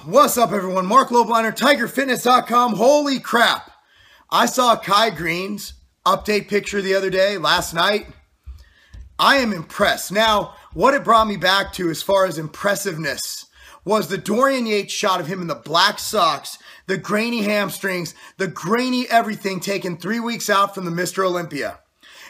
What's up, everyone? Marc Lobliner, TigerFitness.com. Holy crap. I saw Kai Greene's update picture the other day, last night. I am impressed. Now, what it brought me back to as far as impressiveness was the Dorian Yates shot of him in the black socks, the grainy hamstrings, the grainy everything taken 3 weeks out from the Mr. Olympia.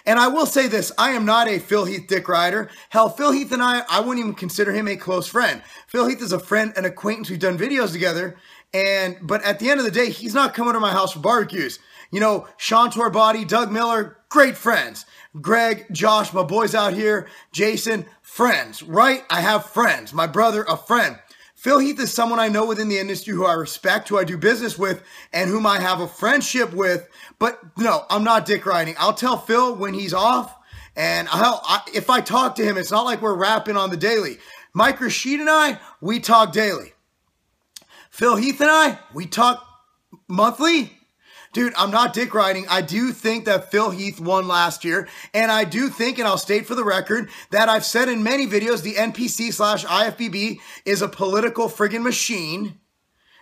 And I will say this, I am not a Phil Heath dick rider. Hell, Phil Heath and I wouldn't even consider him a close friend. Phil Heath is a friend, an acquaintance. We've done videos together. But at the end of the day, he's not coming to my house for barbecues. You know, Sean Torbody, Doug Miller, great friends. Greg, Josh, my boys out here, Jason, friends, right? I have friends. My brother, a friend. Phil Heath is someone I know within the industry who I respect, who I do business with, and whom I have a friendship with. But no, I'm not dick riding. I'll tell Phil when he's off, and if I talk to him, it's not like we're rapping on the daily. Mike Rashid and I, we talk daily. Phil Heath and I, we talk monthly. Dude, I'm not dick riding. I do think that Phil Heath won last year. And I do think, and I'll state for the record, that I've said in many videos, the NPC/IFBB is a political friggin' machine.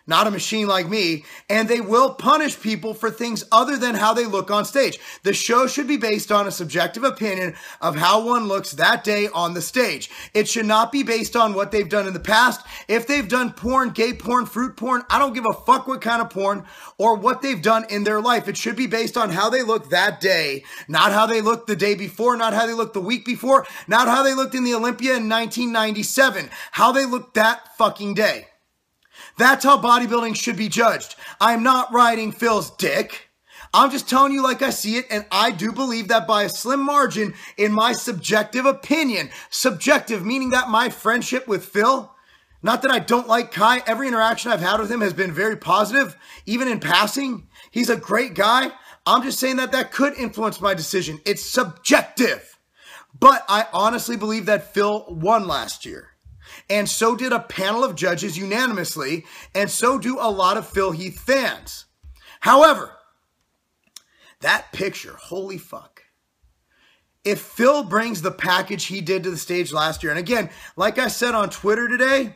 Not a machine like me, and they will punish people for things other than how they look on stage. The show should be based on a subjective opinion of how one looks that day on the stage. It should not be based on what they've done in the past. If they've done porn, gay porn, fruit porn, I don't give a fuck what kind of porn or what they've done in their life. It should be based on how they look that day, not how they looked the day before, not how they looked the week before, not how they looked in the Olympia in 1997, how they looked that fucking day. That's how bodybuilding should be judged. I'm not riding Phil's dick. I'm just telling you like I see it, and I do believe that by a slim margin, in my subjective opinion, subjective meaning that my friendship with Phil, not that I don't like Kai, every interaction I've had with him has been very positive, even in passing. He's a great guy. I'm just saying that that could influence my decision. It's subjective. But I honestly believe that Phil won last year. And so did a panel of judges unanimously, and so do a lot of Phil Heath fans. However, that picture, holy fuck. If Phil brings the package he did to the stage last year, and again, like I said on Twitter today,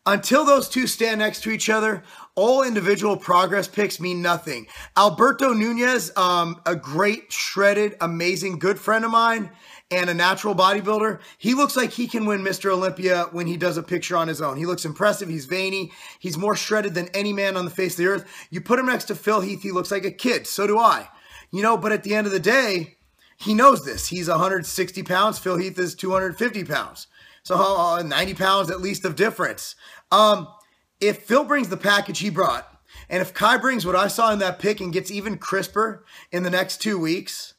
until those two stand next to each other, all individual progress pics mean nothing. Alberto Nunez, a great, shredded, amazing, good friend of mine, and a natural bodybuilder, he looks like he can win Mr. Olympia when he does a picture on his own. He looks impressive. He's veiny. He's more shredded than any man on the face of the earth. You put him next to Phil Heath, he looks like a kid. So do I. You know, but at the end of the day, he knows this. He's 160 pounds. Phil Heath is 250 pounds. So 90 pounds at least of difference. If Phil brings the package he brought, and if Kai brings what I saw in that pic and gets even crisper in the next 2 weeks,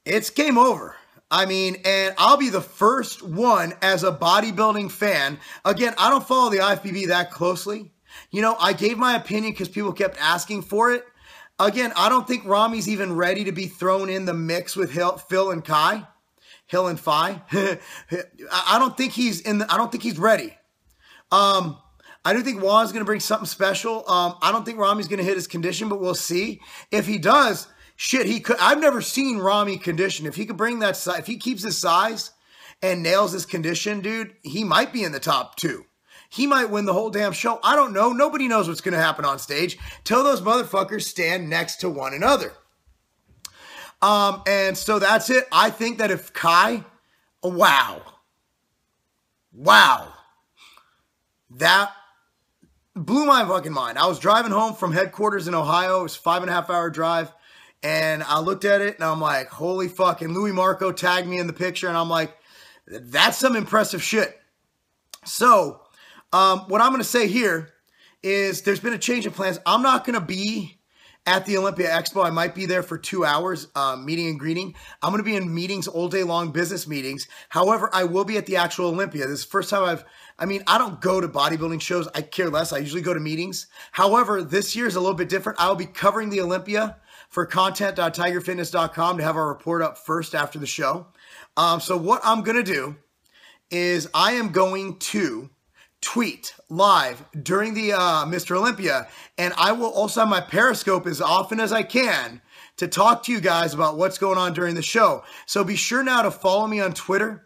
it's game over. I mean, and I'll be the first one as a bodybuilding fan. Again, I don't follow the IFBB that closely. You know, I gave my opinion because people kept asking for it. Again, I don't think Ramy's even ready to be thrown in the mix with Phil and Kai. Hill and Phi. I don't think he's ready. I do think Juan's going to bring something special. I don't think Ramy's going to hit his condition, but we'll see. If he does, shit, he could. I've never seen Ramy condition. If he could bring that size, if he keeps his size and nails his condition, dude, he might be in the top 2. He might win the whole damn show. I don't know. Nobody knows what's going to happen on stage till those motherfuckers stand next to one another. And so that's it. I think that if Kai, wow, that blew my fucking mind. I was driving home from headquarters in Ohio. It was a 5.5-hour drive. And I looked at it and I'm like, holy fuck. And Louis Marco tagged me in the picture and I'm like, that's some impressive shit. So what I'm going to say here is there's been a change of plans. I'm not going to be at the Olympia Expo. I might be there for 2 hours, meeting and greeting. I'm going to be in meetings all day long, business meetings. However, I will be at the actual Olympia. This is the first time I don't go to bodybuilding shows. I care less. I usually go to meetings. However, this year is a little bit different. I will be covering the Olympia for content.tigerfitness.com to have our report up first after the show. So what I'm going to do is I am going to tweet live during the Mr. Olympia, and I will also have my Periscope as often as I can to talk to you guys about what's going on during the show. So be sure now to follow me on Twitter.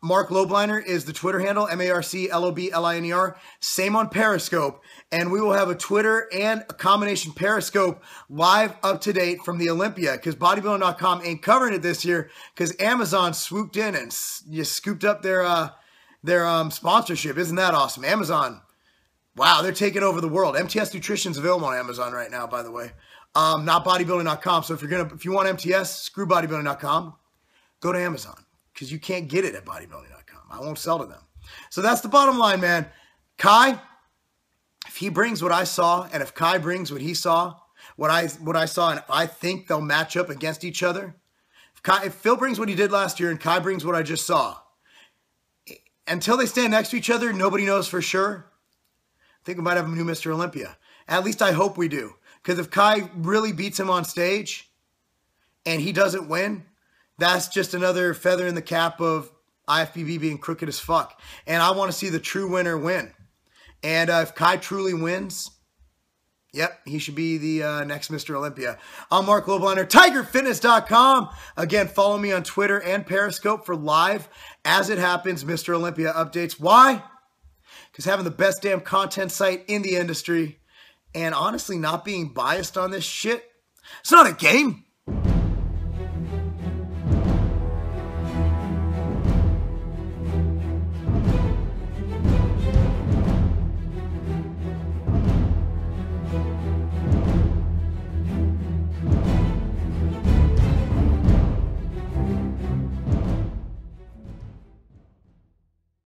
Marc Lobliner is the Twitter handle, MarcLobliner. Same on Periscope. And we will have a Twitter and a combination Periscope live up to date from the Olympia, because bodybuilding.com ain't covering it this year because Amazon swooped in and just scooped up their sponsorship. Isn't that awesome? Amazon, wow, they're taking over the world. MTS Nutrition's available on Amazon right now, by the way. Not bodybuilding.com. So if you want MTS, screw bodybuilding.com. Go to Amazon, because you can't get it at bodybuilding.com. I won't sell to them. So that's the bottom line, man. Kai, if he brings what I saw, and if Kai brings what he saw, what I saw, and I think they'll match up against each other. If Phil brings what he did last year and Kai brings what I just saw, until they stand next to each other, nobody knows for sure. I think we might have a new Mr. Olympia. At least I hope we do. Because if Kai really beats him on stage and he doesn't win, that's just another feather in the cap of IFBB being crooked as fuck. And I want to see the true winner win. And if Kai truly wins, yep, he should be the next Mr. Olympia. I'm Marc Lobliner, TigerFitness.com. Again, follow me on Twitter and Periscope for live, as it happens, Mr. Olympia updates. Why? Because having the best damn content site in the industry and honestly not being biased on this shit, it's not a game.